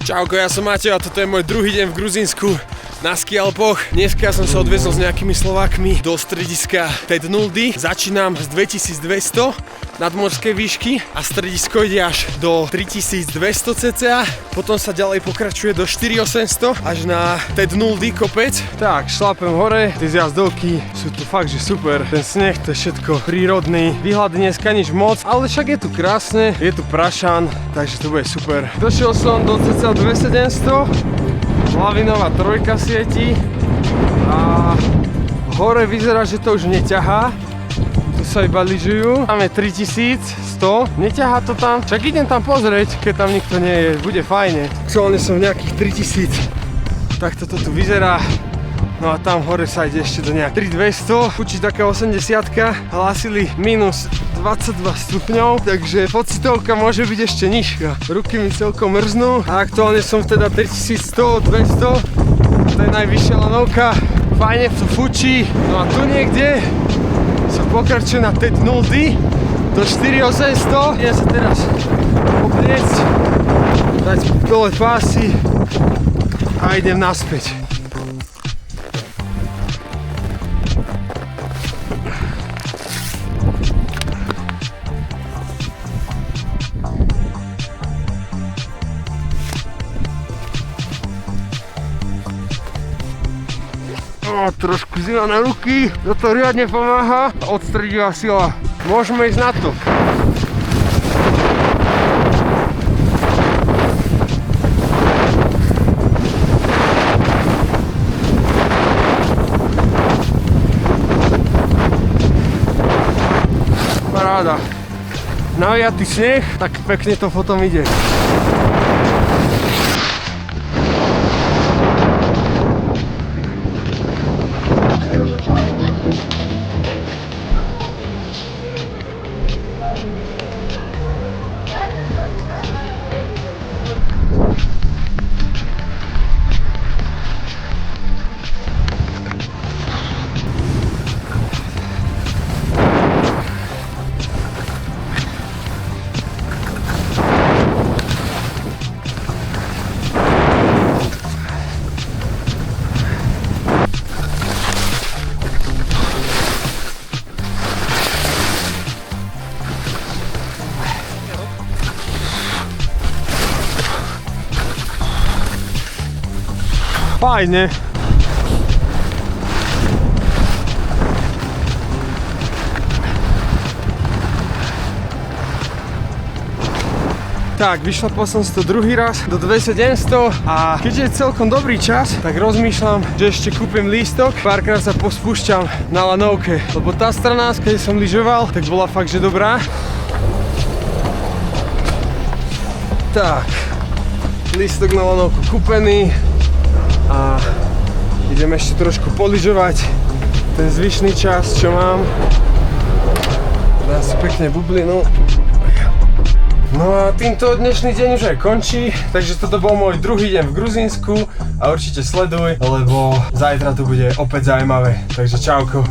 Čauko, ja som Mateo a toto je môj druhý deň v Gruzínsku na ski Alpoch. Dneska som sa odviezol s nejakými Slovákmi do strediska TED Nuldy. Začínam z 2200 nadmorskej výšky a stredisko ide až do 3200 cca. Potom sa ďalej pokračuje do 4800 až na TED Nuldy kopec. Tak, šlapem hore, tie zjazdovky sú tu fakt, že super. Ten sneh, to je všetko prírodný. Výhľad dneska nič moc, ale však je tu krásne, je tu prašan, takže to bude super. Došiel som do cca 2700, lavinová trojka svieti a hore vyzerá, že to už neťahá. Tu sa iba lyžujú. Tam je 3100, neťahá to tam. Však idem tam pozrieť, keď tam nikto nie je, bude fajne. Aktuálne som v nejakých 3000, tak toto tu vyzerá. No a tam hore sa ide ešte do nejak 3200, učí taká 80-ka, hlásili minus 22 stupňov, takže pocitovka môže byť ešte nižšia. Ruky mi celkom mrznú a aktuálne som teda 3100, 200, to je najvyššia lanovka, fajne to fučí. No a tu niekde sa pokračuje na TED Nuldy do 4800. Idem sa teraz obliecť, dať dole pásy a idem naspäť. Trošku zima na ruky, toto riadne pomáha, odstredivá sila. Môžeme ísť na to. Paráda. Naviatý sneh, tak pekne to potom ide. Fajne. Tak, vyšlapal som si to druhý raz do 2700 a keďže je celkom dobrý čas, tak rozmýšľam, že ešte kúpim lístok. Párkrát sa pospúšťam na lanovke, lebo tá strana, keď som lyžoval, tak bola fakt, že dobrá. Tak, lístok na lanovku kúpený. A idem ešte trošku polyžovať ten zvyšný čas, čo mám. Dám si pekne bublinu. No a týmto dnešný deň už aj končí, takže toto bol môj druhý deň v Gruzínsku a určite sleduj, lebo zajtra to bude opäť zaujímavé. Takže čauko.